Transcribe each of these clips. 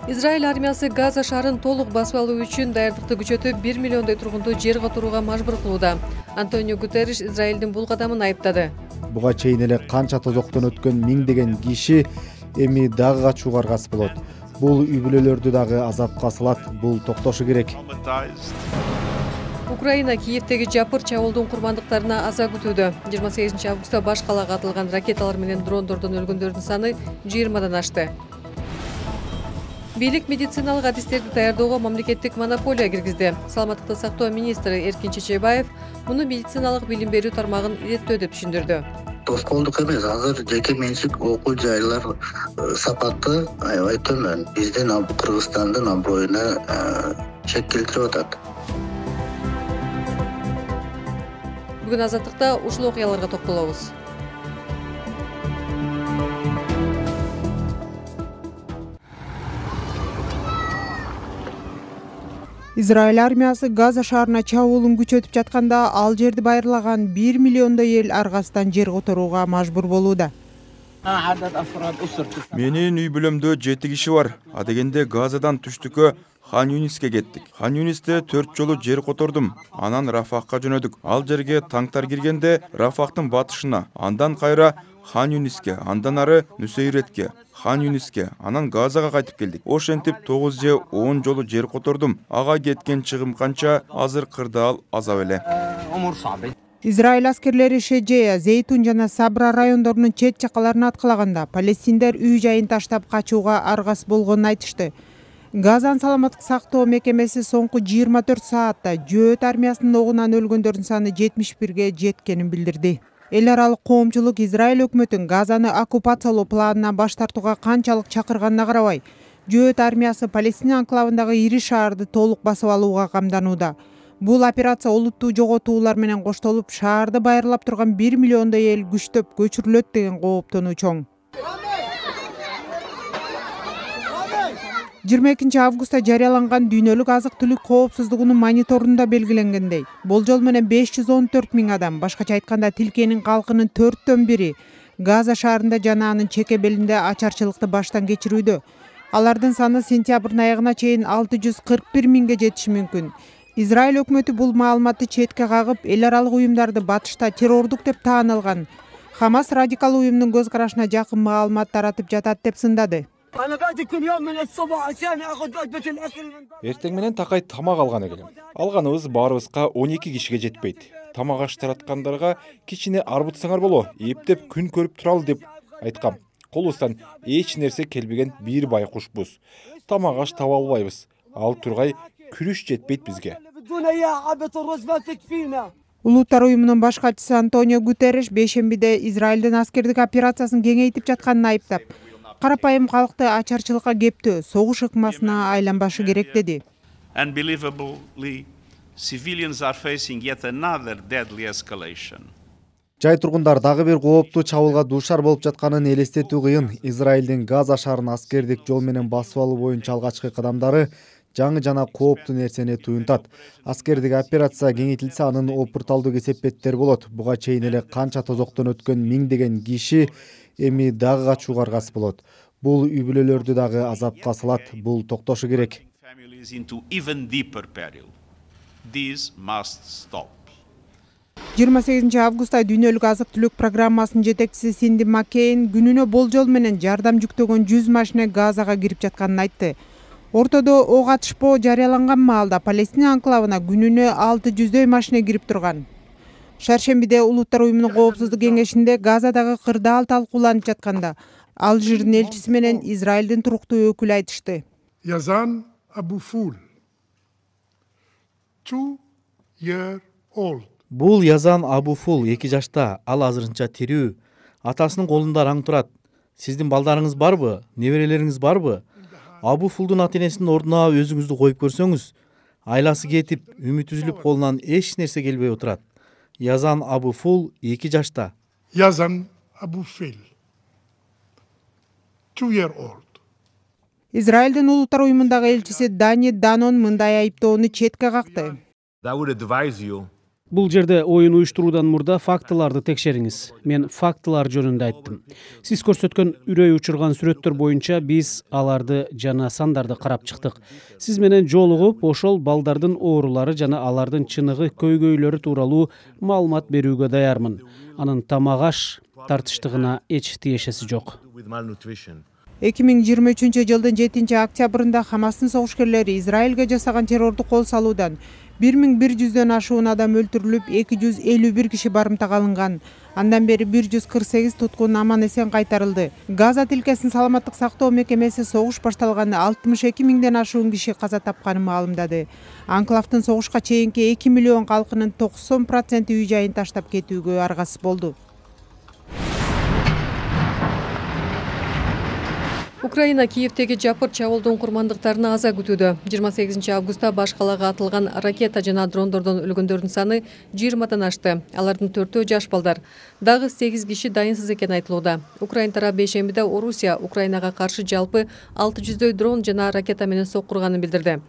Израиль армиясы Газа шаарын толук басып алуу үчүн даярдыкты күчөтүп, 1 миллиондой тургунду жер которууга мажбур кылууда. Антонио Гутерриш Израилдин бул кадамын айыптады. Буга чейин эле канча тозоктон өткөн миңдеген киши эми дагы качууга аргасыз болот. Бул үй бүлөлөрдү дагы азапка салат. Бул токтошу керек. Украина Киевдеги жапыр чабуулдун курмандыктарына аза күтүүдө. 28 августта баш калаага атылган ракеталар менен дрондордон өлгөндөрдүн саны 20-дан ашты. Бийлик медициналык адистерди даярдоого мамлекеттик монополия киргизди. Саламаттыкты сактоо министри Эркин Чечебаев муну медициналык билим берүү тармагын иреттөө деп түшүндүрдү. Тоскоолдук эмес, азыр жеке менчик окуу жайлар сапаты аябай төмөн. Биздин Кыргызстандын аброюна чек келтирип атат. Бүгүн азаттыкта ушул окуяларга токтолобуз. Израиль армиясы Газа шаарына чабуулун күчөтүп жатканда, ал жерди байырлаган 1 миллиондой эл аргасынан жер которууга мажбур болууда. Менин үй бүлөмдө 7 киши бар. А дегенде Газадан түштүккө Хан Юниске кеттик. Хан Юнисте 4 жолу жер котордум. Анан Рафахка жөнөдүк. Ал жерге танктар киргенде Рафахтын батышына, андан кайра Хан Юниске, андан ары Нусейретке, Хан Юниске, анан Газага кайтып келдик. Ошентип 9 же 10 жолу жер котордум. Ага кеткен чыгым канча, азыр кырдаал азап эле. Израиль аскерлери Шеджея, Зейтун жана Сабра райондорунун чет жакаларын аткалаганда, палестиндер үй жайын таштап качууга аргасыз болгонун айтышты. Газан саламаттык сактоо мекемеси соңку 24 саатта жөөт армиясынын огунан өлгөндөрдүн саны 71ге жеткенин билдирди. Эл аралык коомчулук Израиль өкмөтүн Газаны оккупациялоо планынан баш тартууга канчалык чакырганына карабай, жөөт армиясы Палестина анклавындагы ири шаарды толук басып алууга камданууда. Бул операция олуттуу жоготуулар менен коштолуп, шаарды байырлап турган 1 миллиондой эл күчтөп көчүрүлөт деген кооптонуу чоң. 22 августта жарыяланган дүйнөлүк азык-түлүк коопсуздугунун мониторунда белгиленгендей, болжол менен 514 000 адам, башкача айтканда тилкенин калкынын 4төн бири Газа шаарында жана анын чеке белинде ачарчылыкты баштан кечирүүдө. Алардын саны сентябрдын аягына чейин 641 000ге жетиши мүмкүн. Израиль өкмөтү бул маалыматты четке кагып, эл аралык уюмдарды батышта террордук деп таанылган Хамас радикал уюмдун көз карашына жакын маалымат таратып жатат деп сындады. Эртең менен такай тамак алганы келем. Алганыбыз баарыбызга 12 кишиге жетпейт. Тамак аш тараткандарга кичине арбытсаңар боло, эптеп күн көрүп туралы деп айткам. Колубуздан эч нерсе келбеген бир байкушбуз. Тамак аш таба албайбыз. Ал тургай күрүш жетпейт бизге. Улуттар уюмунун баш катчысы Антонио Гутерриш бейшембиде Израилдин аскердик операциясын кеңейтип жатканын айыптап, карапайым калкты ачарчылыкка кептөө, согуш ыкмасына айланбашы керек деди. Жай тургундар дагы бир кооптуу чабуулга дуушар болуп жатканын элестетүү кыйын. Израилдин Газа шаарын аскердик жол менен басып алуу боюнча алгачкы кадамдары жаңы жана кооптуу нерсени туюнтат. Аскердик операция кеңейтилсе, анын опурталдуу кесепеттери болот. Буга чейин эле канча тозоктон өткөн миңдеген киши эми дагы качууга аргасыз болот. Бул үй бүлөлөрдү дагы азапка салат. Бул токтошу керек. 28 августта дүйнөлүк азык-түлүк программасынын жетекчиси Синди Маккейн күнүнө болжол менен жардам жүктөгөн 100 машина Газага кирип жатканын айтты. Ортодо ок атышпоо жарыяланган маалда Палестина анклавына күнүнө 600дөй машина кирип турган. Шаршембиде Улуттар уюмунун коопсуздук кеңешинде Газадагы кырдаал талкууланып жатканда, Алжирдин элчиси менен Израилдин туруктуу өкүлү айтышты. Yazan Abu Ful, 2 year old. Бул Язан Абу Фул 2 жашта, ал азырынча тирүү. Атасынын колунда араң турат. Сиздин балдарыңыз барбы? Неберелериңиз барбы? Абу Фулдун ата-энесинин ордуна өзүңүздү коюп көрсөңүз, айласы кетип, үмүт үзүлүп колунан эч нерсе келбей отурат. Язан Абу Фул 2 жашта. Yazan Abu Fil, 2 year old. Израилдин Улуттар уюмундагы элчиси Дани Данон мындай айыптоону четке какты. Бул жерде оюн уюштуруудан мурда фактыларды текшериңиз. Мен фактылар жөнүндө айттым. Сиз көрсөткөн үрөй учурган сүрөттөр боюнча биз аларды жана сандарды карап чыктык. Сиз менен жолугуп, ошол балдардын оорулары жана алардын чыныгы көйгөйлөрү тууралуу маалымат берүүгө даярмын. Анын тамак аш тартыштыгына эч тиешеси жок. 2023 жылдын 7 октябрында Хамастын согушкерлери Израилге жасаган террорду кол салуудан 1100дөн ашуун адам өлтүрүлүп, 251 киши барымтага алынган. Андан бери 148 туткун аман эсен кайтарылды. Газа тилкесин саламаттык сактоо мекемеси согуш башталганда 62 миңден ашуун киши каза тапканын маалымдады. Анклавдын согушка чейинки 2 миллион калкынын 90% үй жайын таштап кетүүгө аргасыз болду. Украина Киевдеги жапыр чабуулдун курмандыктарына аза күтүүдө. 28 августта баш калаага атылган ракета жана дрондордон өлгөндөрдүн саны 20дан ашты. Алардын 4-өө жаш балдар. Дагы 8 киши дайынсыз экени айтылууда. Украина тарап бейшембиде Орусия Украинага каршы жалпы 600дөй дрон жана ракета менен соккурганын билдирди.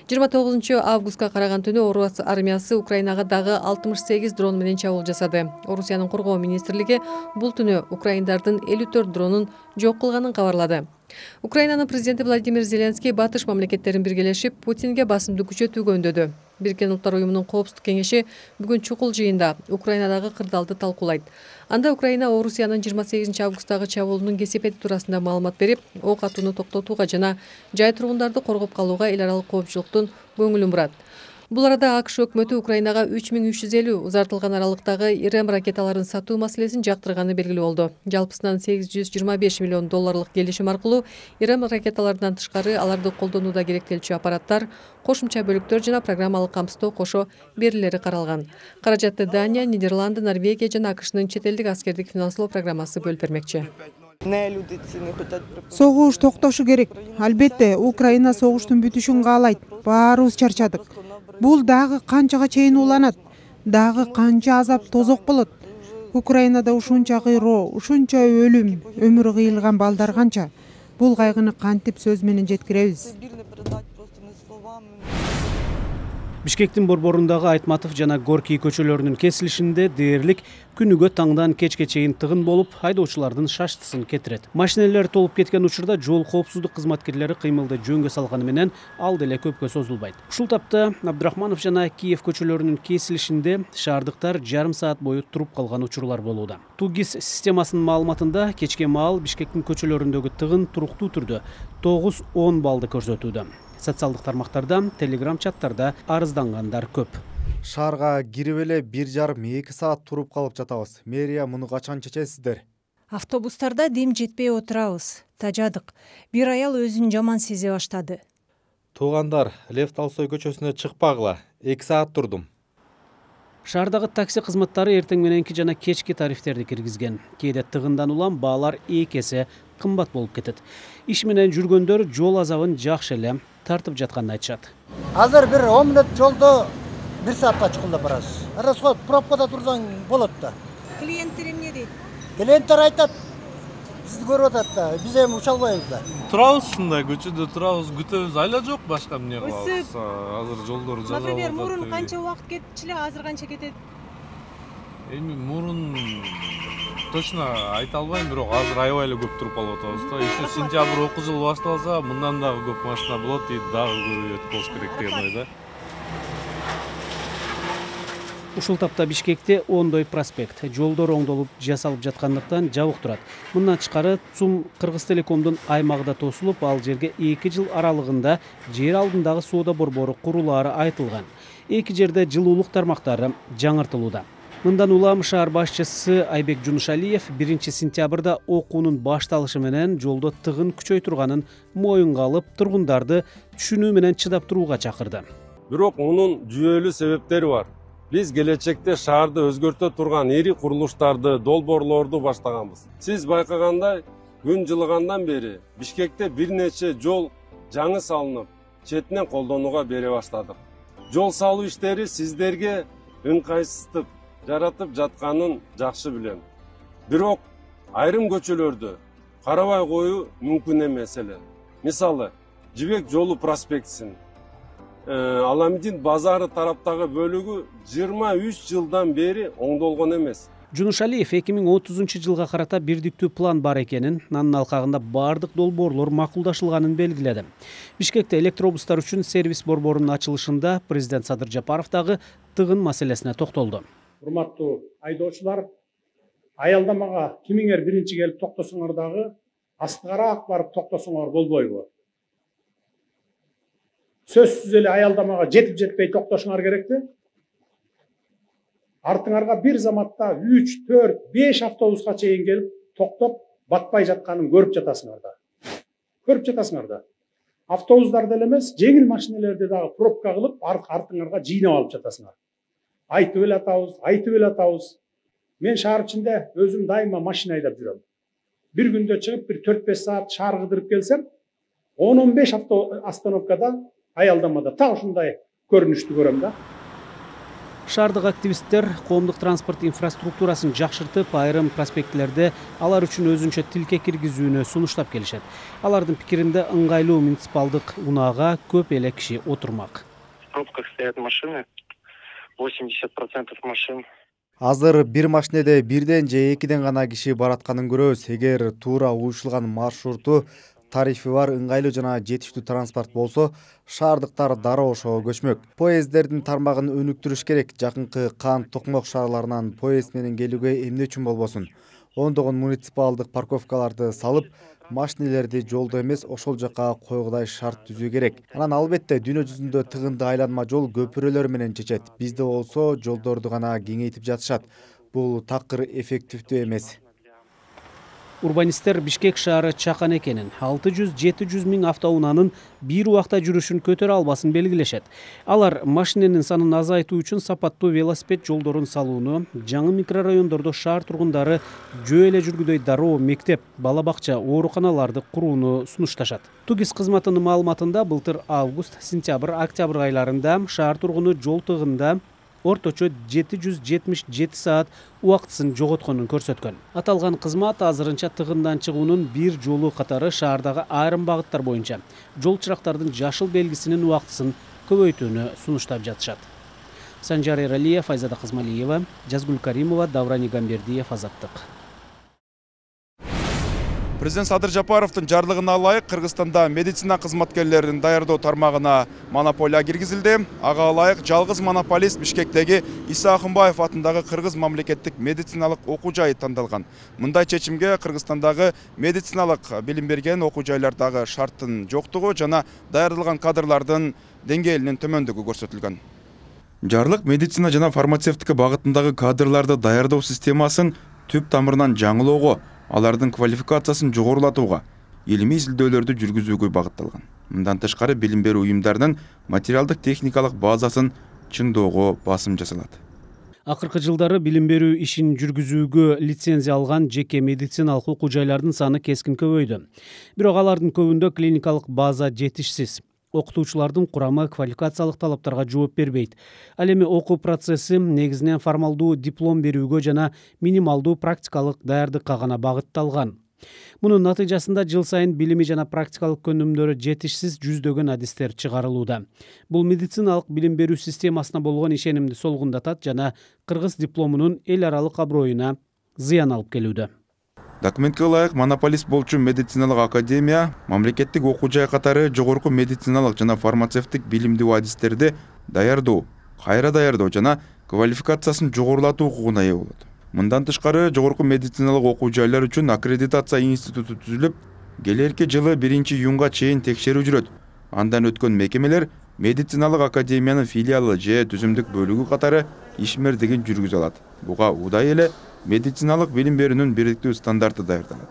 29 августка караган түнү Орус армиясы Украинага дагы 68 дрон менен чабуул жасады. Орусиянын коргоо министрлиги бул түнү украиндардын 54 дронун жок кылганын кабарлады. Украинанын президенти Владимир Зеленский батыш мамлекеттерин биргелешип Путинге басымды күчөтүүгө үндөдү. Бириккен Улуттар уюмунун коопсуздук кеңеши бүгүн чукул жыйында Украинадагы кырдаалды талкуулайт. Анда Украина Орусиянын 28 августтагы чабуулунун кесепети туурасында маалымат берип, ок атууну токтотууга жана жай тургундарды коргоп калууга эл аралык коопчулуктун көңүлүн бурат. Бул арада АКШ өкмөтү Украинага 3350 узартылган аралыктагы ИРМ ракеталарын сатуу маселесин жактырганы белгилүү болду. Жалпысынан $825 миллион келишим аркылуу ИРМ ракеталарынан тышкары аларды колдонууда керектелчү аппараттар, кошумча бөлүктөр жана программалык камсыздоо кошо берилери каралган. Каражатты Дания, Нидерланды, Норвегия жана АКШнын чет элдик аскердик финанслоо программасы бөлүп бермекчи. Согуш токтошу керек. Албетте, Украина согуштун бүтүшүн каалайт. Баарыбыз чарчадык. Бул дагы канчага чейин уланат, дагы канча азап тозок болот. Украинада ушунча кыйроо, ушунча өлүм, өмүрү кыйылган балдар канча. Бул кайгыны кантип сөз менен жеткиребиз? Бишкектин борборундагы Айтматов жана Горький көчөлөрүнүн кесилишинде дээрлик күнүгө таңдан кечке чейин тыгын болуп, айдоочулардын шаштысын кетирет. Машинелер толуп кеткен учурда жол коопсуздук кызматкерлери кыймылды жөнгө салганы менен ал деле көпкө созулбайт. Ушул тапта Абдрахманов жана Киев көчөлөрүнүн кесилишинде шаардыктар жарым саат бою туруп калган учурлар болууда. Тугис системасынын маалыматында кечке маал Бишкектин көчөлөрүндөгү тыгын туруктуу түрдө 9-10 балды көрсөтүүдө. Социалдык тармактарда, телеграм чаттарда арыздангандар көп. Шаарга кирип эле 1,5-2 саат туруп калып жатабыз. Мэрия муну качан чечесиздер? Автобустарда дем жетпей отурабыз. Тажадык. Бир аял өзүн жаман сезе баштады. Туугандар, Лев Толстой көчөсүнө чыкпагыла. 2 саат турдум. Шаардагы такси кызматтары эртең мененки жана кечки тарифтерди киргизген. Кээде тыгындан улам баалар 2 эсе кымбат болуп кетет. Иш менен жүргөндөр жол азабын жакшы эле тартып жатканын айтышат. Азыр бир 10 мүнөт жолдо 1 саатка чукулдап барасыз. Расход пробкада турсаң болот да. Клиенттер эмне дейт? Клиенттер айтат, сизди көрүп атат да, биз эми уча албайбыз да. Турабыз ушундай көчөдө турабыз, күтөбүз, айла жок, башка эмне кылабыз. Азыр жолдор жаза. Например, мурун канча убакыт кетчү эле, азыр канча кетет? Эми мурун точно айта албайм, бирок азыр аябай эле көп туруп калып атабыз да. Еще сентябрь окуу жылы башталса, мындан дагы көп машина болот, дагы көп өтүп болуш керек деген ойдо. Ушул тапта Бишкекте ондой проспект, жолдор оңдолуп жасалып жаткандыктан жабык турат. Мындан тышкары ЦУМ Кыргызтелекомдун аймагында тосулуп, ал жерге 2 жыл аралыгында жер алдындагы соода борбору курулаары айтылган. 2 жерде жылуулук тармактары жаңыртылууда. Мындан улам шаар башчысы Айбек Жунушалиев 1 сентябрда окуунун башталышы менен жолдо тыгын күчөй турганын моюнга алып, тургундарды түшүнүү менен чыдап турууга чакырды. Бирок мунун жүйөлүү себептери бар. Биз келечекте шаарды өзгөртө турган ири курулуштарды, долбоорлорду баштаганбыз. Сиз байкагандай, күн жылыгандан бери Бишкекте бир нече жол жаңы салынып, четинен колдонууга бере баштадык. Жол салуу иштери сиздерге ыңгайсыздык жаратып жатканын жакшы билем. Бирок айрым көчөлөрдө карабай коюу мүмкүн эмес эле. Мисалы, Жибек жолу проспектисин, Аламедин базары тараптагы бөлүгү 23 жылдан бери оңдолгон эмес. Жунуш Алиев 2030 жылга карата бирдиктүү план бар экенин, анын алкагында бардык долбоорлор макулдашылганын белгиледи. Бишкекте электробустар үчүн сервис борборунун ачылышында президент Садыр Жапаров дагы тыгын маселесине токтолду. Урматтуу айдоочулар, аялдамага кимиңер биринчи келип токтосоңор дагы астыгараак барып токтосоңор болбойбу? Сөзсүз эле аялдамага жетип жетпей токтошуңар керекпи? Артыңарга бир заматта 3, 4, 5 автобуска чейин келип токтоп батпай жатканын көрүп жатасыңар да. Көрүп жатасыңар да. Автобустарды эле эмес, жеңил машиналарды дагы пробка кылып, артыңарга жыйнап алып жатасыңар. Айтып эле атабыз. Мен шаар ичинде өзүм дайыма машина айдап жүрөм. Bir күндө чыгып, bir 4-5 saat шаар кыдырып келсем, 10-15 остановкада аялдамада так ушундай көрүнүштү көрөм да. Шаардык активисттер коомдук транспорт инфраструктурасын жакшыртып, айрым проспектлерде алар үчүн өзүнчө тилке киргизүүнү сунуштап келишет. Алардын пикиринде ыңгайлуу муниципалдык унаага көп эле киши отурмак. В пробках стоят машины, 80% машин. Азыр бир машинеде бирден же экиден гана киши баратканын көрөбүз. Эгер туура уюшулган маршруту, тарифи бар, ыңгайлуу жана жетиштүү транспорт болсо, шаардыктар дароо ошого көчмөк. Поезддердин тармагын өнүктүрүш керек. Жакынкы Кант, Токмок шаарларынан поезд менен келүүгө эмне үчүн болбосун? Ондогон муниципалдык парковкаларды салып, машинелерди жолдо эмес, ошол жака койгудай шарт түзүү керек. Анан албетте дүйнө жүзүндө тыгынды айланма жол көпүрөлөр менен чечет. Бизде болсо жолдорду гана кеңейтип жатышат. Бул такыр эффективдүү эмес. Урбанисттер Бишкек шаары чакан экенин, 600-700 миң автоунаанын бир убакта жүрүшүн көтөрө албасын белгилешет. Алар машиненин санын азайтуу үчүн сапаттуу велосипед жолдорун салууну, жаңы микрорайондордо шаар тургундары жөө эле жүргүдөй дароо мектеп, бала бакча, ооруканаларды курууну сунушташат. Тугис кызматынын маалыматында былтыр август, сентябрь, октябрь айларында шаар тургуну жол тыгында орточо 777 саат убактысын жоготконун көрсөткөн. Аталган кызмат азырынча тыгындан чыгуунун бир жолу катары шаардагы айрым багыттар боюнча жол чырактардын жашыл белгисинин убактысын көбөйтүүнү сунуштап жатышат. Санжар Эралиев, Айзада Кызмалиева, Жазгүл Каримова, Даврани Гамбердиев, Азаттык. Президент Садыр Жапаровдун жарлыгына ылайык Кыргызстанда медицина кызматкерлерин даярдоо тармагына монополия киргизилди. Ага ылайык жалгыз монополист Бишкектеги Иса Акынбаев атындагы Кыргыз мамлекеттик медициналык окуу жайы тандалган. Мындай чечимге Кыргызстандагы медициналык билим берген окуу жайлардагы шарттын жоктугу жана даярдалган кадрлардын деңгээлинин төмөндүгү көрсөтүлгөн. Жарлык медицина жана фармацевтика багытындагы кадрларды даярдоо системасын түп тамырынан жаңылоого, алардын квалификациясын жогорулатууга, илимий изилдөөлөрдү жүргүзүүгө багытталган. Мындан тышкары билим берүү уюмдарынын материалдык техникалык базасын чыңдоого басым жасалат. Акыркы жылдары билим берүү ишин жүргүзүүгө лицензия алган жеке медициналык окуу жайлардын саны кескин көбөйдү. Бирок алардын көбүндө клиникалык база жетишсиз. Окутуучулардын курамы квалификациялык талаптарга жооп бербейт. Ал эми окуу процесси негизинен формалдуу диплом берүүгө жана минималдуу практикалык даярдыкка гана багытталган. Мунун натыйжасында жыл сайын билими жана практикалык көнүмдөрү жетишсиз жүздөгөн адистер чыгарылууда. Бул медициналык билим берүү системасына болгон ишенимди солгундатат жана кыргыз дипломунун эл аралык аброюна зыян алып келүүдө. Документке ылайык монополист болчу медициналык академия мамлекеттик окуу жай катары жогорку медициналык жана фармацевтик билимдүү адистерди даярдоо, кайра даярдоо жана квалификациясын жогорулатуу укугуна ээ болот. Мындан тышкары жогорку медициналык окуу жайлар үчүн аккредитация институту түзүлүп, келерки жылы 1-июнга чейин текшерүү жүрөт. Андан өткөн мекемелер медициналык академиянын филиалы же түзүмдүк бөлүгү катары ишмердигин жүргүзө алат. Буга удай эле медициналык билим берүүнүн бириктүү стандарты даярдалат.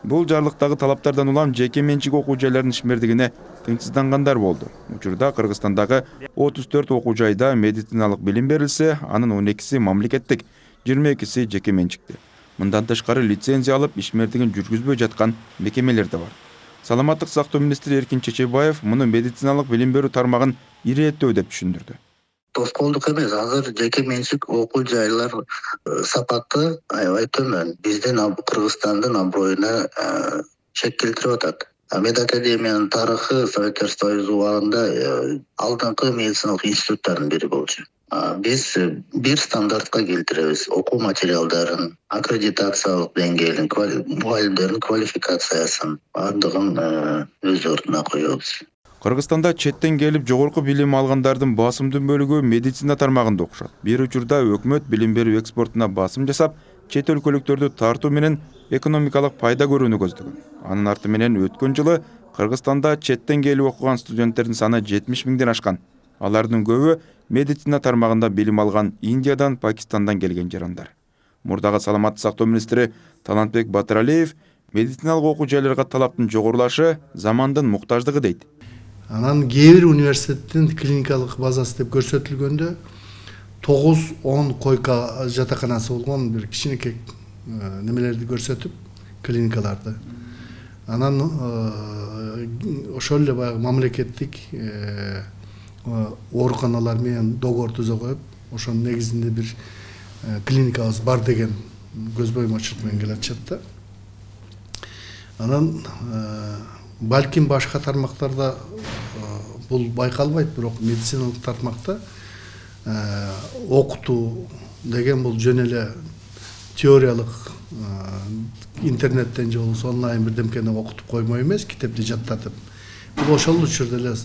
Бул жарлыктагы талаптардан улам жеке менчик окуу жайлардын ишмердигине тынчсыздангандар болду. Учурда Кыргызстандагы 34 окуу жайда медициналык билим берилсе, анын 12си мамлекеттик, 22си жеке менчикти. Мындан тышкары лицензия алып ишмердигин жүргүзбөй жаткан мекемелер да бар. Саламаттык сактоо министри Эркин Чечебаев муну медициналык билим берүү тармагын ирээттөө деп түшүндүрдү. Тоскоолдук эмес, азыр жеке менчик окуу жайлар сапаты аябай төмөн. Биздин Кыргызстандын аброюна шек келтирип атат. Медакадемиянын тарыхы Советтер Союзу убагында алдыңкы медициналык институттардын бири болчу. Биз бир стандартка келтиребиз. Окуу материалдарын, аккредитациялык деңгээлин, мугалимдердин квалификациясын бардыгын өз ордуна коебуз. Кыргызстанда четтен келип жогорку билим алгандардын басымдуу бөлүгү медицина тармагында окушат. Бир учурда өкмөт билим берүү экспортуна басым жасап, чет өлкөлүктөрдү тартуу менен экономикалык пайда көрүүнү көздөгөн. Анын арты менен өткөн жылы Кыргызстанда четтен келип окуган студенттердин саны 70 миңден ашкан. Алардын көбү медицина тармагында билим алган Индиядан, Пакистандан келген жарандар. Мурдагы саламаттык сактоо министри Талантбек Батыралиев медициналык окуу жайларга талаптын жогорулашы замандын муктаждыгы дейт. Анан кээ бир университеттин клиникалык базасы деп көрсөтүлгөндө 9-10 койка жатаканасы болгон бир кичинекей немелерди көрсөтүп, клиникаларды. Анан ошол эле баягы мамлекеттик ооруканалар менен договор түзө коюп, ошонун негизинде бир клиникабыз бар деген көз боймочулук менен келатышат да. Анан балким башка тармактарда бул байкалбайт, бирок медициналык тармакта окутуу деген бул жөн эле теориялык интернеттен же болбосо онлайн бирдемкени окутуп коймой эмес, китепти жаттатып. Бул ошол учурда эле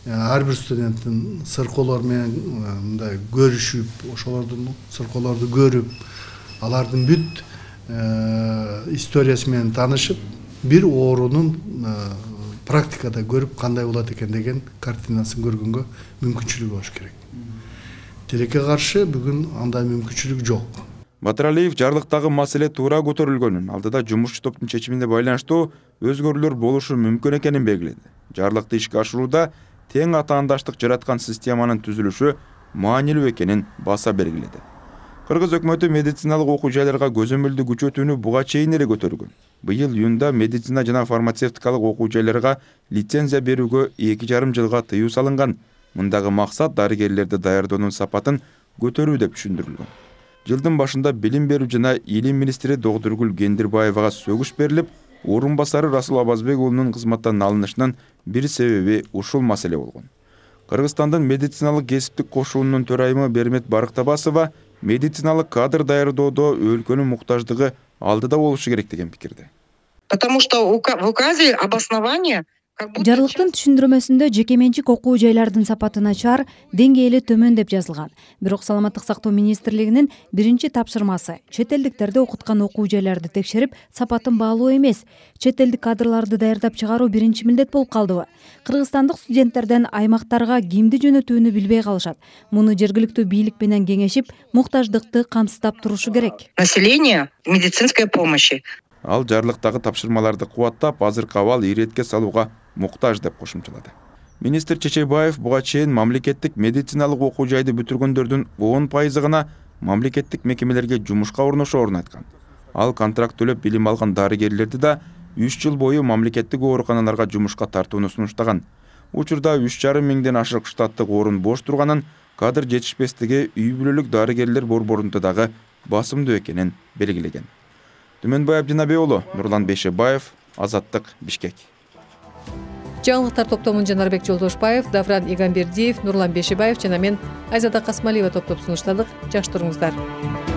ар бир студенттин сыркоолор менен мындай көрүшүп, ошолордун сыркоолорду көрүп, алардын бүт историясы менен таанышып, бир оорунун практикада көрүп кандай болот экен деген картинасын көргөнгө мүмкүнчүлүк болуш керек. Тилекке каршы бүгүн андай мүмкүнчүлүк жок. Батыралиев жарлыктагы маселе туура көтөрүлгөнүн, алдыда жумушчу топтун чечимине байланыштуу өзгөрүүлөр болушу мүмкүн экенин белгиледи. Жарлыкты ишке ашырууда тең атаандаштык жараткан системанын түзүлүшү маанилүү экенин баса белгиледи. Кыргыз өкмөтү медициналык окуу жайларга көзөмөлдү күчөтүүнү буга чейин эле көтөргөн. Быйыл июнда медицина жана фармацевтикалык окуу жайларга лицензия берүүгө 2,5 жылга тыюу салынган. Мындагы максат дарыгерлерди даярдоонун сапатын көтөрүү деп түшүндүрүлгөн. Жылдын башында билим берүү жана илим министри Догдургүл Гендирбаевага сөгүш берилип, орун басары Расул Абазбек уулунун кызматтан алынышынын бир себеби ушул маселе болгон. Кыргызстандын медициналык кесиптик кошуунун төрайымы Бермет Барыктабасова медициналык кадр даярдоодо өлкөнүн муктаждыгы алдыда болушу керек деген пикирде. Потому что в указе обоснование Жарлыктын түшүндүрмөсүндө жеке менчик окуу жайлардын сапаты начар, деңгээли төмөн деп жазылган. Бирок саламаттык сактоо министрлигинин биринчи тапшырмасы чет элдиктерди окуткан окуу жайларды текшерип, сапатын баалоо эмес, чет элдик кадрларды даярдап чыгаруу биринчи милдет болуп калдыбы? Кыргызстандык студенттерден аймактарга кимди жөнөтүүнү билбей калышат. Муну жергиликтүү бийлик менен кеңешип, муктаждыкты камсыздап турушу керек. Население медицинской помощи. Ал жарлыктагы тапшырмаларды кубаттап, азыркы абал иретке салууга муктаж деп кошумчалады. Министр Чечебаев буга чейин мамлекеттик медициналык окуу жайды бүтүргөндөрдүн 10% гана мамлекеттик мекемелерге жумушка орношоорун айткан. Ал контракт төлөп билим алган дарыгерлерди да 3 жыл бою мамлекеттик ооруканаларга жумушка тартууну сунуштаган. Учурда 3,5 миңден ашык штаттык орун бош турганын, кадр жетишпестиги үй бүлөлүк дарыгерлер борборунда дагы басымдуу экенин белгилеген. Түмөнбай Абдинабек уулу, Нурлан Бейшебаев, Азаттык, Бишкек. Жаңылыктар топтомун Жанарбек Жолдошбаев, Давран Игамбердиев, Нурлан Бейшебаев жана мен Айзада Касмалиева топтоп сунуштадык. Жакшы туруңуздар.